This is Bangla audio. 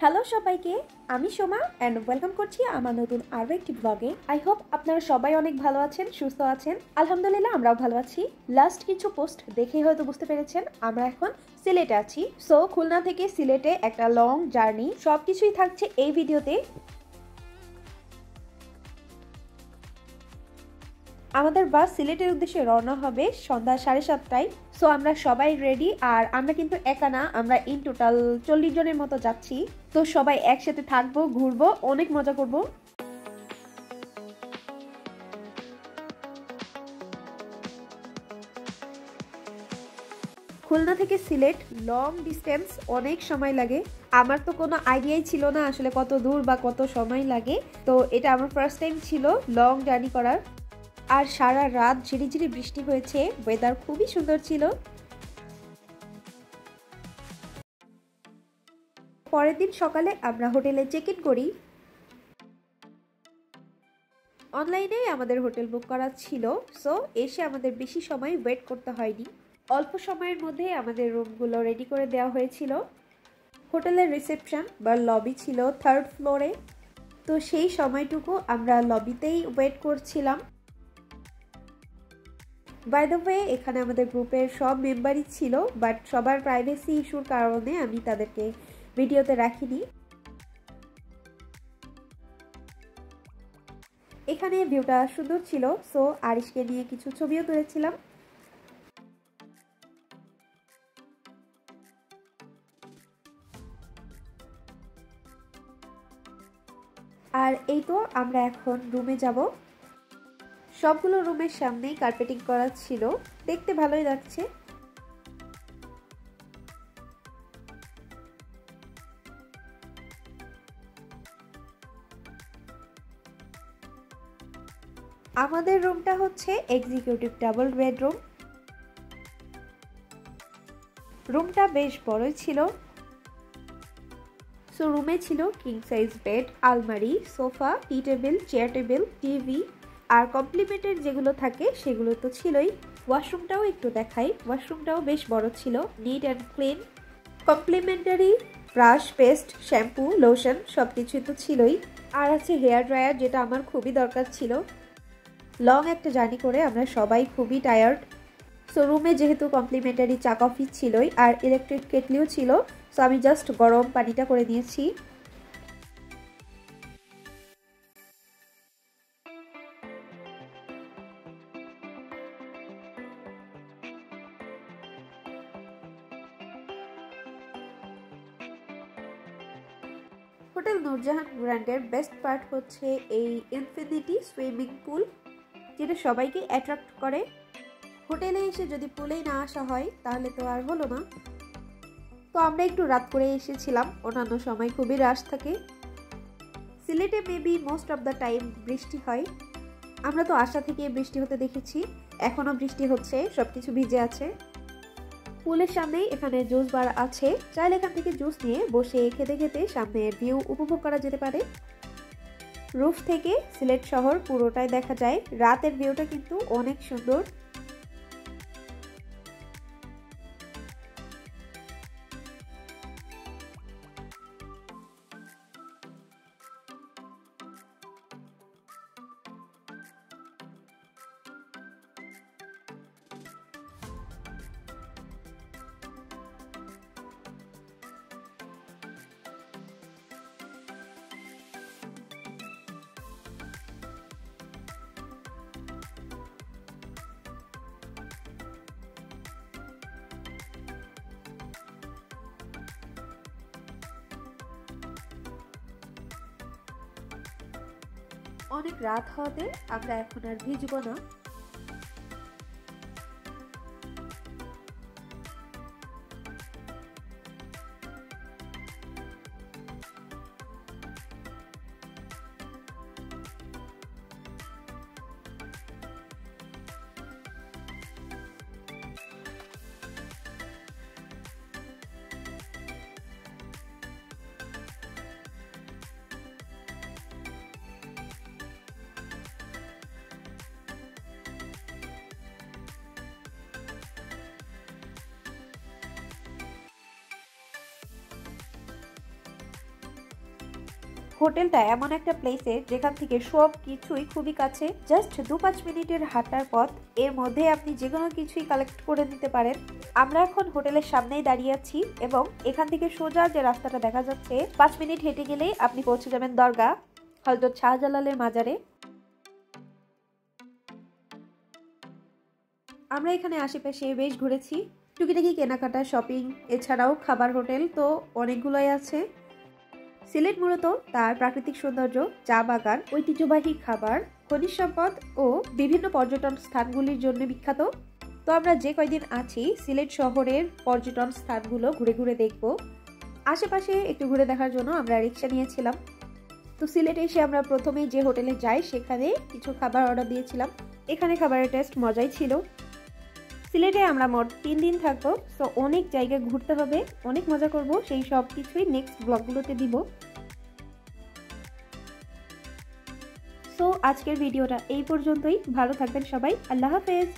হ্যালো সবাইকে, আমি সোমা অ্যান্ড ওয়েলকাম করছি আমার নতুন আরও একটি ব্লগে। আই হোপ আপনারা সবাই অনেক ভালো আছেন, সুস্থ আছেন। আলহামদুলিল্লাহ আমরাও ভালো আছি। লাস্ট কিছু পোস্ট দেখেই হয়তো বুঝতে পেরেছেন আমরা এখন সিলেটে আছি। সো খুলনা থেকে সিলেটে একটা লং জার্নি, সব কিছুই থাকছে এই ভিডিওতে। আমাদের বাস সিলেটের উদ্দেশ্যে রওনা হবে সন্ধ্যা 7:30টায়। সো আমরা সবাই রেডি, আর আমরা কিন্তু একা না, আমরা ইন টোটাল 40 জনের মতো যাচ্ছি। তো সবাই একসাথে থাকবো, ঘুরবো, অনেক মজা করব। খুলনা থেকে সিলেট লং ডিস্টেন্স, অনেক সময় লাগে। আমার তো কোনো আইডিয়াই ছিল না আসলে কত দূর বা কত সময় লাগে। তো এটা আমার ফার্স্ট টাইম ছিল লং জার্নি করার। আর সারা রাত ঝিরিঝিরি বৃষ্টি হয়েছে, ওয়েদার খুবই সুন্দর ছিল। পরের দিন সকালে আমরা হোটেলে চেক ইন করি। অনলাইনে আমাদের হোটেল বুক করা ছিল, সো এসে আমাদের বেশি সময় ওয়েট করতে হয়নি। অল্প সময়ের মধ্যে আমাদের রুমগুলো রেডি করে দেওয়া হয়েছিল। হোটেলের রিসেপশন বা লবি ছিল 3rd ফ্লোরে। তো সেই সময়টুকু আমরা লবিতেই ওয়েট করছিলাম। বাই দ্য ওয়ে, এখানে আমাদের গ্রুপের সব মেম্বারই ছিল, বাট সবার প্রাইভেসি ইস্যুর কারণে আমি তাদেরকে ভিডিওতে রাখিনি। এখানে ভিউটা সুন্দর ছিল, সো আরিশকে নিয়ে কিছু ছবিও তুলেছিলাম। আর এই তো আমরা এখন রুমে যাব। সবগুলো রুমের সামনেই কার্পেটিং করা ছিল, দেখতে ভালোই লাগছে। আমাদের রুমটা হচ্ছে এক্সিকিউটিভ ডাবল বেডরুম। রুমটা বেশ বড়ই ছিল। সো রুমে ছিল কিং সাইজ বেড, আলমারি, সোফা, টি টেবিল, চেয়ার টেবিল, টিভি, আর কমপ্লিমেন্টের যেগুলো থাকে সেগুলো তো ছিলই। ওয়াশরুমটাও একটু দেখাই, ওয়াশরুমটাও বেশ বড় ছিল, neat and clean. Complimentary brush, paste, shampoo, lotion সবকিছুই তো ছিলই। আর আছে হেয়ার ড্রায়ার, যেটা আমার খুবই দরকার ছিল। লং একটা জার্নি করে আমরা সবাই খুবই টায়ার্ড। সো রুমে যেহেতু কমপ্লিমেন্টারি চা কফি ছিলই, আর ইলেকট্রিক কেটলিও ছিল, সো আমি জাস্ট গরম পানিটা করে নিয়েছি। হোটেল নূরজাহান ব্র্যান্ডের বেস্ট পার্ট হচ্ছে এই ইনফিনিটি সুইমিং পুল, যেটা সবাইকে অ্যাট্রাক্ট করে। হোটেলে এসে যদি পুলেই না আসা হয় তাহলে তো আর হলো না। তো আমরা একটু রাত করে এসেছিলাম, অন্যান্য সময় খুবই রাশ থাকে। সিলেটে maybe most of the time বৃষ্টি হয়। আমরা তো আসা থেকে বৃষ্টি হতে দেখেছি, এখনো বৃষ্টি হচ্ছে, সবকিছু ভিজে আছে। পুলের সামনেই এখানে জুস বার আছে, চাইলে এখান থেকে জুস নিয়ে বসে খেতে খেতে সামনের ভিউ উপভোগ করা যেতে পারে। রুফ থেকে সিলেট শহর পুরোটাই দেখা যায়, রাতের ভিউটা কিন্তু অনেক সুন্দর। অনেক রাত হওয়াতে আমরা এখন আর ভিজবো না। হোটেলটা এমন একটা প্লেসে যেখান থেকে সব কিছুই খুবই কাছে, জাস্ট 2-5 মিনিটের হাঁটার পথ। এর মধ্যে আপনি যে কোনো কিছুই কালেক্ট করে নিতে পারেন। আমরা এখন হোটেলের সামনেই দাঁড়িয়ে আছি এবং এখান থেকে সোজা যে রাস্তাটা দেখা যাচ্ছে 5 মিনিট হেঁটে গেলেই আপনি পৌঁছে যাবেন দরগা হযরত শাহজালালের মাজারে। আমরা এখানে আশেপাশে বেশ ঘুরেছি, টুকিটাকি কেনাকাটা, শপিং, এছাড়াও খাবার হোটেল তো অনেকগুলোই আছে। সিলেট মূলত তার প্রাকৃতিক সৌন্দর্য, চা বাগান, ঐতিহ্যবাহী খাবার, খনিজ সম্পদ ও বিভিন্ন পর্যটন স্থানগুলির জন্য বিখ্যাত। তো আমরা যে কয়দিন আছি সিলেট শহরের পর্যটন স্থানগুলো ঘুরে ঘুরে দেখব। আশেপাশে একটু ঘুরে দেখার জন্য আমরা রিক্সা নিয়েছিলাম। তো সিলেটে এসে আমরা প্রথমেই যে হোটেলে যাই সেখানে কিছু খাবার অর্ডার দিয়েছিলাম। এখানে খাবারের টেস্ট মজাই ছিল। সিলেটে আমরা মোট 3 দিন থাকবো, সো অনেক জায়গায় ঘুরতে হবে, অনেক মজা করব, সেই সব কিছুই নেক্সট ব্লগগুলোতে দিব। সো আজকের ভিডিওটা এই পর্যন্তই। ভালো থাকবেন সবাই, আল্লাহ হাফেজ।